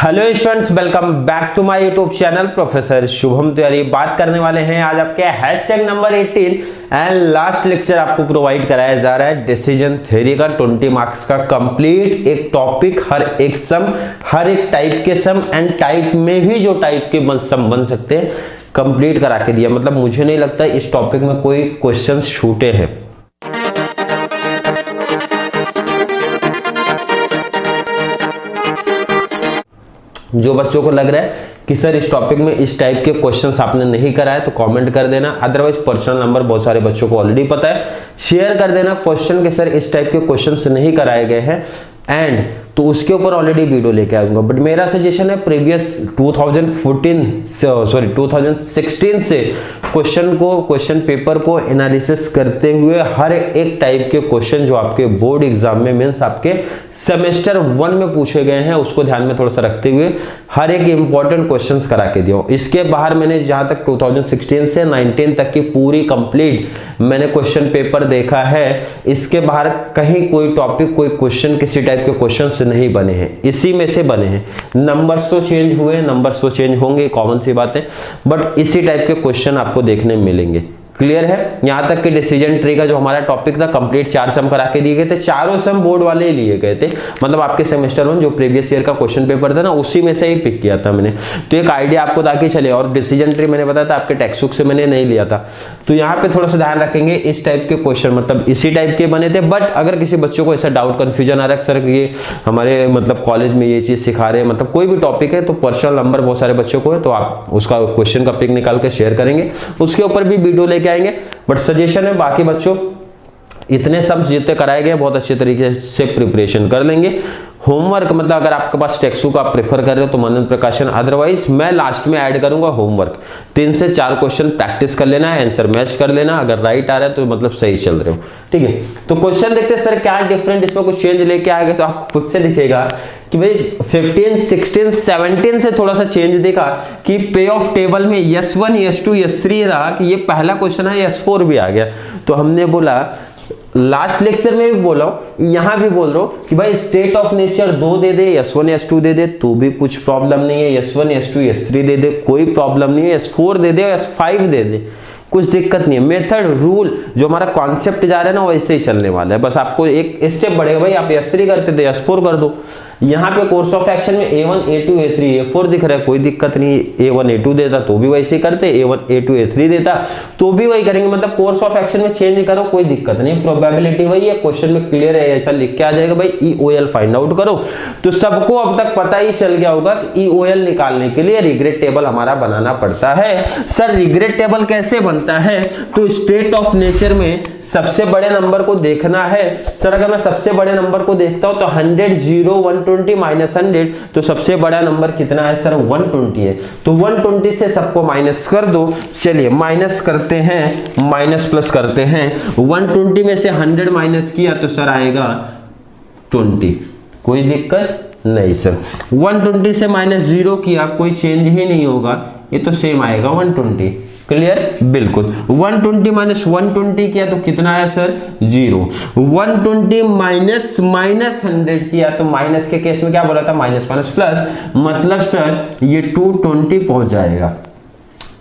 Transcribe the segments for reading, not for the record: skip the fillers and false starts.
Hello students, welcome back to my YouTube channel professor Shubham Tiwari. बात करने वाले हैं आज आपके hashtag number 18 and last lecture आपको प्रोवाइड कराया जा रहा है डिसीजन थ्योरी का 20 मार्क्स का कंप्लीट एक टॉपिक, हर एक सम, हर एक टाइप के सम एंड टाइप में भी जो टाइप के सम बन सकते हैं कंप्लीट करा के दिया। मतलब मुझे नहीं लगता इस टॉपिक में कोई क्वेश्चंस छूटे हैं। जो बच्चों को लग रहा है कि सर इस टॉपिक में इस टाइप के क्वेश्चंस आपने नहीं कराए तो कमेंट कर देना, अदरवाइज पर्सनल नंबर बहुत सारे बच्चों को ऑलरेडी पता है, शेयर कर देना क्वेश्चन के सर इस टाइप के क्वेश्चंस नहीं कराए गए हैं एंड तो उसके ऊपर ऑलरेडी वीडियो लेके आऊंगा। बट मेरा सजेशन है प्रीवियस 2016 से क्वेश्चन पेपर को एनालिसिस करते हुए हर एक टाइप के क्वेश्चन जो आपके बोर्ड एग्जाम में मींस आपके सेमेस्टर 1 में पूछे गए हैं उसको ध्यान में थोड़ा सा रखते हुए हर एक इंपॉर्टेंट क्वेश्चंस करा के दिया। इसके बाहर मैंने जहां तक 2016 से 19 तक की पूरी कंप्लीट मैंने क्वेश्चन पेपर देखा है, इसके बाहर कहीं कोई टॉपिक, कोई क्वेश्चन किसी टाइप के क्वेश्चन से नहीं बने हैं, इसी में से बने हैं। नंबर्स तो चेंज हुए, नंबर्स तो चेंज होंगे, कॉमन सी बात है, बट इसी टाइप के क्वेश्चन आपको देखने मिलेंगे। क्लियर है? यहां तक कि डिसीजन ट्री का जो हमारा टॉपिक था कंप्लीट 4 सम करा के दिए गए थे, चारों सम बोर्ड वाले ही लिए गए थे। मतलब आपके सेमेस्टर 1 जो प्रीवियस ईयर का क्वेश्चन पेपर था ना उसी में से ही पिक किया था मैंने, तो एक आइडिया आपको ताकि चले। और डिसीजन ट्री मैंने बताया था आपके टेक्स्ट बुक से मैंने नहीं लिया था, तो यहाँ पे थोड़ा सा ध्यान रखेंगे इस टाइप के क्वेश्चन मतलब इसी टाइप के बने थे। बट अगर किसी बच्चों को ऐसा डाउट कंफ्यूजन आ रहा है सर ये हमारे मतलब कॉलेज में ये चीज सिखा रहे हैं, मतलब कोई भी टॉपिक है तो पर्सनल नंबर बहुत सारे बच्चों को है तो आप उसका क्वेश्चन का पिक निकाल के शेयर करेंगे, उसके ऊपर भी वीडियो लेके आएंगे। बट सजेशन है बाकी बच्चों इतने सब जितने कराए गए बहुत अच्छे तरीके से प्रिपरेशन कर लेंगे। होमवर्क मतलब अगर आपके पास टेक्स्ट बुक आप प्रेफर कर रहे हो तो मनन प्रकाशन, अदरवाइज मैं लास्ट में ऐड करूंगा होमवर्क। 3 से 4 क्वेश्चन प्रैक्टिस कर लेना है, आंसर मैच कर लेना, अगर राइट आ रहा है तो मतलब सही चल रहे हो। ठीक है, तो क्वेश्चन देखते हैं सर क्या डिफरेंट इसमें कुछ चेंज लेके आएगा, तो आप खुद से दिखेगा कि भाई 15, 16, 17 से थोड़ा सा चेंज देखा कि पे ऑफ टेबल में S1, S2, S3 रहा कि ये पहला क्वेश्चन है, S4 भी आ गया। तो हमने बोला लास्ट लेक्चर में भी बोला हूं, यहां भी बोल रहा हूं कि भाई state of nature 2 they they, S1, S2 दे दे तो भी कुछ प्रॉब्लम नहीं है, S1, S2, S3 दे दे कोई प्रॉब्लम नहीं है, S4 दे दे, S5 दे दे कुछ दिक्कत नहीं है। मेथड रूल जो हमारा कॉन्सेप्ट जा रहा है ना वैसे ही चलने वाला है, बस आपको एक स्टेप बढ़ेगा। भाई आप S3 करते थे S4 कर दो। यहाँ पे कोर्स ऑफ एक्शन में A1, A2, A3, A4 दिख रहा है, कोई दिक्कत नहीं। A1, A2 देता तो भी वैसे ही करते, A1, A2, A3 देता तो भी वही करेंगे। मतलब कोर्स ऑफ एक्शन में चेंज करो कोई दिक्कत नहीं, प्रोबेबिलिटी वही है, क्वेश्चन में क्लियर है ऐसा लिख के आ जाएगा भाई EOL फाइंड आउट करो। तो सबको अब तक पता ही चल गया होगा कि EOL निकालने के लिए रिग्रेट टेबल हमारा बनाना पड़ता है। सर रिग्रेट टेबल कैसे बनता है? तो स्टेट ऑफ नेचर में सबसे बड़े नंबर को देखना है। सर अगर मैं सबसे बड़े नंबर को देखता हूं तो 100, 0, 120 माइनस 100, तो सबसे बड़ा नंबर कितना है सर? 120 है। तो 120 से सबको माइनस कर दो। चलिए माइनस करते हैं, माइनस प्लस करते हैं। 120 में से 100 माइनस किया तो सर आएगा 20, कोई दिक्कत नहीं सर। 120 से माइनस 0 किया कोई चेंज ही नहीं होगा, ये तो सेम आएगा 120। क्लियर? बिल्कुल। 120 माइनस 120 किया तो कितना है सर? 0। 120 माइनस 100 किया तो माइनस के केस में क्या बोला था? माइनस माइनस प्लस, मतलब सर ये 220 पहुंच जाएगा।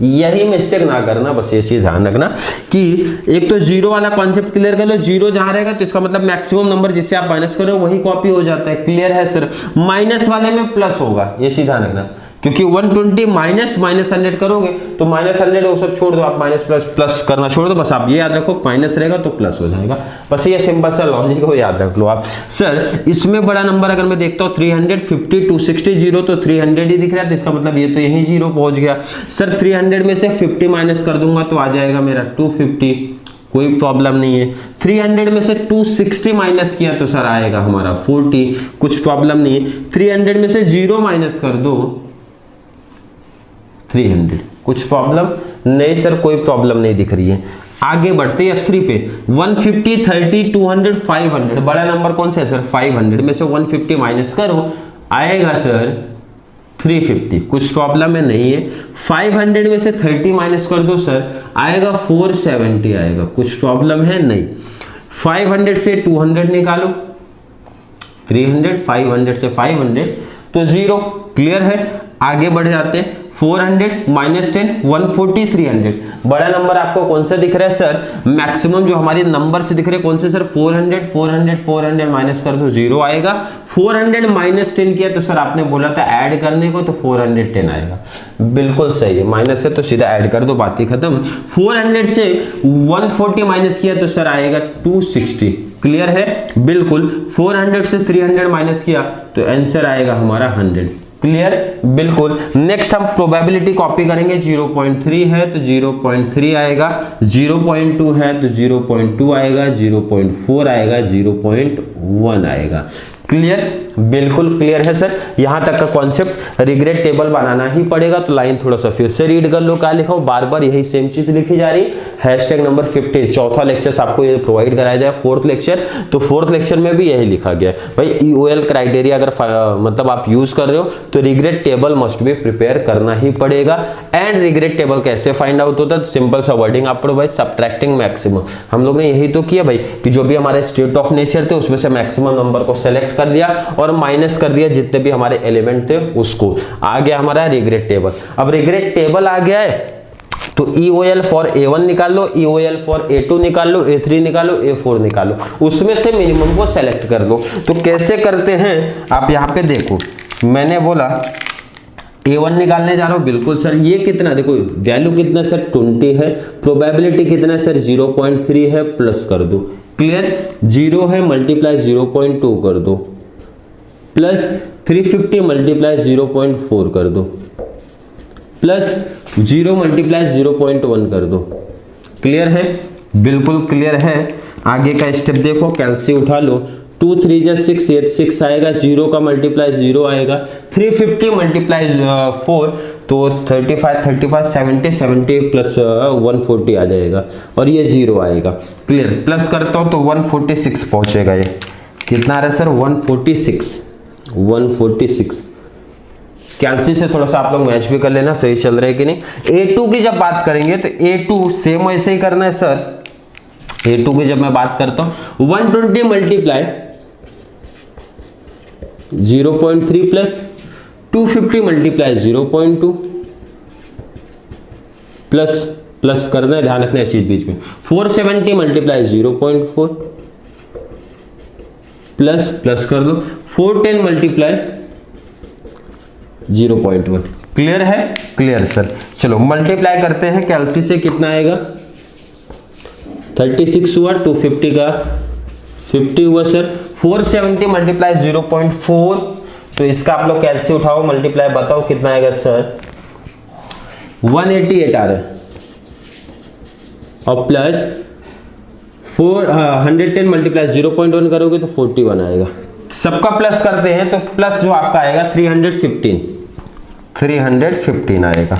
यही मिस्टेक ना करना, बस ये चीज ध्यान रखना कि एक तो 0 वाला कॉन्सेप्ट क्लियर कर लो। 0 जहां रहेगा तो इसका मतलब मैक्सिमम नंबर जिससे आप माइनस कर रहे हो वही कॉपी हो जाता है। क्लियर है सर? माइनस वाले में प्लस होगा, ये चीज ध्यान रखना, क्योंकि 120 माइनस 100 करोगे तो माइनस 100 वो सब छोड़ दो, आप माइनस प्लस करना छोड़ दो। बस आप ये याद रखो माइनस रहेगा तो प्लस हो जाएगा, बस ये सिंपल सा लॉजिक को याद रख लो आप। सर इसमें बड़ा नंबर अगर मैं देखता हूँ 350, 260, 0 तो 300 ही दिख रहा है, तो इसका मतलब ये तो यही 0 पहुंच गया। सर 300 में से 50 माइनस कर दूंगा तो आ जाएगा मेरा 250, कोई प्रॉब्लम नहीं है। 300 में से 260 माइनस किया तो सर आएगा हमारा 40, कुछ प्रॉब्लम नहीं है। 300 में से 0 माइनस कर दो 300, कुछ प्रॉब्लम नहीं सर, कोई प्रॉब्लम नहीं दिख रही है। आगे बढ़ते हैं S3 पे। 150, 30, 200, 500, बड़ा नंबर कौन सा है सर? 500 में से 150 माइनस करो आएगा सर 350, कुछ प्रॉब्लम है नहीं है। 500 में से 30 माइनस कर दो सर आएगा 470 आएगा, कुछ प्रॉब्लम है नहीं। 500 से 200 निकालो 300, 500 से 500 तो 0। क्लियर है, आगे बढ़ जाते हैं। 400 माइनस 10 140 300। बड़ा नंबर आपको कौन सा दिख रहा है सर? मैक्सिमम जो हमारे नंबर से दिख रहे हैं कौन से सर? 400 400 400 माइनस कर दो 0 आएगा। 400 माइनस 10 किया तो सर आपने बोला था ऐड करने को, तो 410 आएगा। बिल्कुल सही है, माइनस से तो सीधा ऐड कर दो, बात ही खत्म। 400 से 140 माइनस किया तो सर आएगा 260। क्लियर है, बिल्कुल। 400 से 300 माइनस किया तो आंसर आएगा हमारा 100। क्लियर, बिल्कुल। नेक्स्ट हम प्रोबेबिलिटी कॉपी करेंगे। 0.3 है तो 0.3 आएगा, 0.2 है तो 0.2 आएगा, 0.4 आएगा, 0.1 आएगा। क्लियर, बिल्कुल क्लियर है सर। यहां तक का कॉन्सेप्ट रिग्रेट टेबल बनाना ही पड़ेगा, तो लाइन थोड़ा सा फिर से रीड कर लो। क्या लिखा हो? बार बार यही सेम चीज लिखी जा रही। हैशटैग नंबर 15 चौथा लेक्चर आपको ये प्रोवाइड कराया जाए, फोर्थ लेक्चर, तो फोर्थ लेक्चर में भी यही लिखा गया भाई। EOL क्राइटेरिया अगर मतलब आप यूज कर रहे हो तो रिग्रेट टेबल मस्ट भी प्रिपेयर करना ही पड़ेगा। एंड रिग्रेट टेबल कैसे फाइंड आउट होता है? सिंपल सा वर्डिंग आप पढ़ो भाई, सब्ट्रैक्टिंग मैक्सिमम। हम लोग ने यही तो किया भाई कि जो भी हमारे स्टेट ऑफ नेचर थे उसमें से मैक्सिमम नंबर को सेलेक्ट कर लिया और माइनस कर दिया जितने भी हमारे एलिमेंट थे उसको। आ गया हमारा रिग्रेट टेबल। अब रिग्रेट टेबल आ गया है तो EOL फॉर A1 निकाल लो, EOL फॉर A2 निकाल लो, A3 निकालो, A4 निकालो, उसमें से मिनिमम को सेलेक्ट कर लो। तो कैसे करते हैं आप यहाँ पे देखो, मैंने बोला A1 निकालने जा रहा हूं। बिल्कुल सर, ये कितना देखो वैल्यू कितना सर? 20 है। प्रोबेबिलिटी कितना सर? 0.3 है, प्लस कर दो। क्लियर, 0 है मल्टीप्लाई 0.2 कर दो, प्लस 350 मल्टीप्लाई 0.4 कर दो, प्लस 0 मल्टीप्लाई 0.1 कर दो। क्लियर है, बिल्कुल क्लियर है। आगे का स्टेप देखो, कैलसी उठा लो। 2 3 जा 6 8 6 आएगा, 0 का मल्टीप्लाई 0 आएगा, 350 मल्टीप्लाई 4 तो 35 35 70 70 प्लस 140 आ जाएगा और ये 0 आएगा। क्लियर, प्लस करता हूं तो 146 पहुंचेगा। ये कितना आ रहा है सर? 146। कैलसी से थोड़ा सा आप लोग मैच भी कर लेना, सही चल रहा है कि नहीं। A2 की जब बात करेंगे तो A2 सेम ऐसे ही करना है सर। A2 की जब मैं बात करता हूं 120 multiply 0.3 plus 250 multiply 0.2 plus plus करना है, ध्यान रखना इस चीज बीच में। 470 मल्टीप्लाई 0.4 प्लस प्लस कर दो 410 मल्टीप्लाई 0.1। क्लियर है? Clear sir. चलो मल्टीप्लाई करते हैं, कैलसी से कितना आएगा? 36 हुआ, 250 का 50 हुआ सर। 470 मल्टीप्लाई 0.4, तो इसका आप लोग कैलसी उठाओ, मल्टीप्लाई बताओ कितना आएगा सर? 188 आ रहा है और प्लस 110 मल्टीप्लाई 0.1 करोगे तो 41 आएगा। सबका प्लस करते हैं तो प्लस जो आपका आएगा 315 आएगा।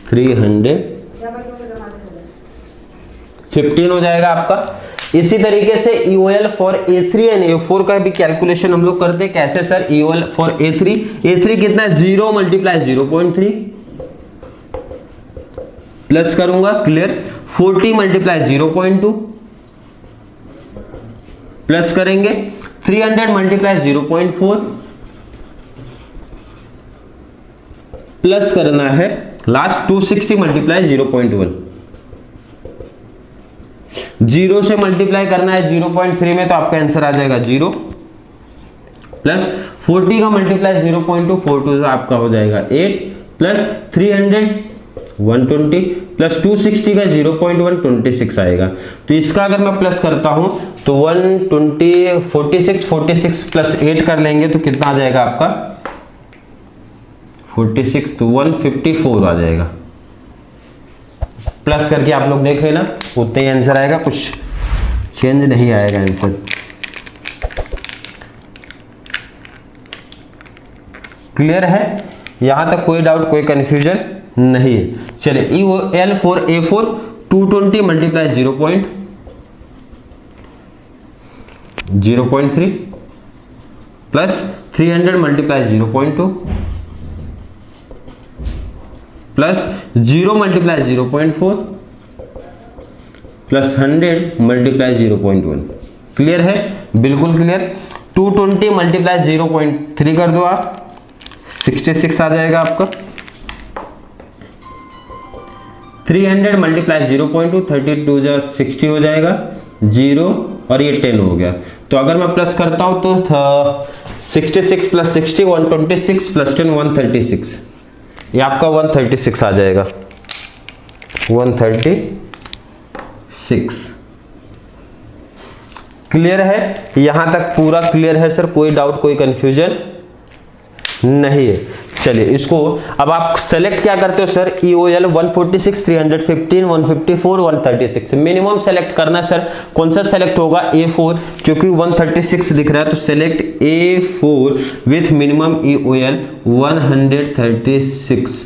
315 हो जाएगा आपका। इसी तरीके से EOL for A3 and A4 का भी कैलकुलेशन हम लोग करते हैं। कैसे सर? EOL फॉर A3 कितना है? 0 मल्टीप्लाई 0.3 प्लस करूंगा। क्लियर, 40 मल्टीप्लाई 0.2 प्लस करेंगे, 300 मल्टीप्लाई 0.4 प्लस करना है, लास्ट 260 मल्टीप्लाई 0.1। 0 से मल्टीप्लाई करना है 0.3 में, तो आपका आंसर आ जाएगा 0 प्लस 40 का मल्टीप्लाई 0.2 42 आपका हो जाएगा 8 प्लस 300 120 प्लस 260 का 0.1 26 आएगा। तो इसका अगर मैं प्लस करता हूं तो 120 46 प्लस 8 कर लेंगे तो कितना आ जाएगा आपका? 46 तो 154 आ जाएगा। प्लस करके आप लोग देख लेना, उतना ही आंसर आएगा, कुछ चेंज नहीं आएगा आंसर। क्लियर है? यहां तक कोई डाउट, कोई कंफ्यूजन नहीं है। चलिए EOL for A4 220 multiply 0.3 plus 300 multiply 0.2 plus 0 multiply 0.4 plus 100 multiply 0.1। Clear है? बिल्कुल क्लियर। 220 मल्टीप्लाई 0.3 कर दो आप, 66 आ जाएगा आपका। 300 मल्टीप्लाई 0.2, 32 जा 60 हो जाएगा, 0 और ये 10 हो गया। तो अगर मैं प्लस करता हूं तो 66 प्लस 60 126 प्लस 10 136, ये आपका 136 आ जाएगा, 136। क्लियर है? यहां तक पूरा क्लियर है सर? कोई डाउट, कोई कंफ्यूजन नहीं है। चलिए इसको अब आप सेलेक्ट क्या करते हो सर? EOL 146 315 154 136 मिनिमम सेलेक्ट करना है सर। कौन सा सेलेक्ट होगा? A4, क्योंकि 136 दिख रहा है तो select A4 with minimum EOL 136।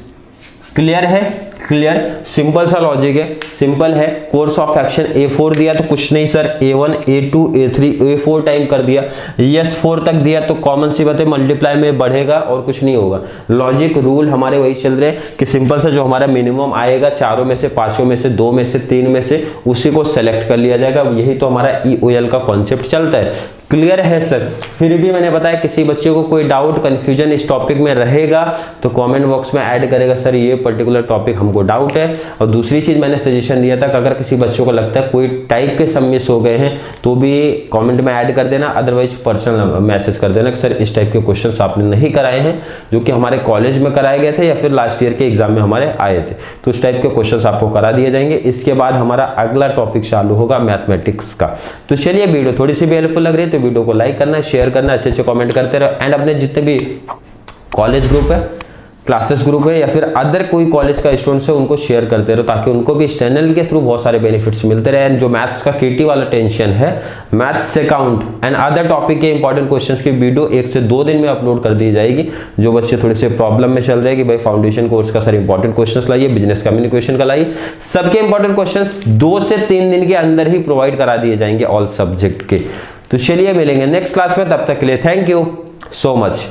Clear है? क्लियर, सिंपल सा लॉजिक है, सिंपल है। कोर्स ऑफ एक्शन A4 दिया तो कुछ नहीं sir, A1 A2 A3 A4 time कर दिया। यस 4 तक दिया तो कॉमन सी बात है मल्टीप्लाई में बढ़ेगा और कुछ नहीं होगा। लॉजिक रूल हमारे वही चल रहे हैं कि सिंपल सा जो हमारा मिनिमम आएगा चारों में से, पांचों में से, 2 में से, 3 में से, उसी को सेलेक्ट कर लिया जाएगा। यही तो हमारा EOL का कॉन्सेप्ट चलता है। क्लियर है सर? फिर भी मैंने बताया किसी बच्चे को कोई डाउट कंफ्यूजन इस टॉपिक में रहेगा तो कमेंट बॉक्स में ऐड करेगा सर ये पर्टिकुलर टॉपिक हमको डाउट है। और दूसरी चीज मैंने सजेशन दिया था कि अगर किसी बच्चों को लगता है कोई टाइप के सब मिस हो गए हैं तो भी कमेंट में ऐड कर देना, अदरवाइज पर्सनल मैसेज कर देना कि सर इस टाइप के क्वेश्चन आपने नहीं कराए हैं जो कि हमारे कॉलेज में कराए गए थे या फिर लास्ट ईयर के एग्जाम में हमारे आए थे, तो उस टाइप के क्वेश्चन आपको करा दिए जाएंगे। इसके बाद हमारा अगला टॉपिक चालू होगा मैथमेटिक्स का। तो चलिए वीडियो थोड़ी सी भी हेल्पफुल लग रही है तो वीडियो को लाइक करना, शेयर करना, अच्छे अच्छे कमेंट करते रहो एंड अपने जितने भी कॉलेज ग्रुप है, क्लासेस ग्रुप है या फिर अदर कोई कॉलेज का स्टूडेंट्स है उनको शेयर करते रहो ताकि उनको भी इस चैनल के थ्रू बहुत सारे बेनिफिट्स मिलते रहे। जो मैथ्स का केटी वाला टेंशन है, maths account and other topic के इंपॉर्टेंट क्वेश्चंस की वीडियो 1 से 2 दिन में अपलोड कर दी जाएगी। जो बच्चे थोड़े से प्रॉब्लम में चल रहे हैं कि भाई फाउंडेशन कोर्स का सर इंपॉर्टेंट क्वेश्चंस लाइए, बिजनेस कम्युनिकेशन का लाइए, सबके इंपॉर्टेंट क्वेश्चंस 2 से 3 दिन के अंदर ही प्रोवाइड करा दिए जाएंगे ऑल सब्जेक्ट के। तो चलिए मिलेंगे नेक्स्ट क्लास में, तब तक के लिए थैंक यू सो मच।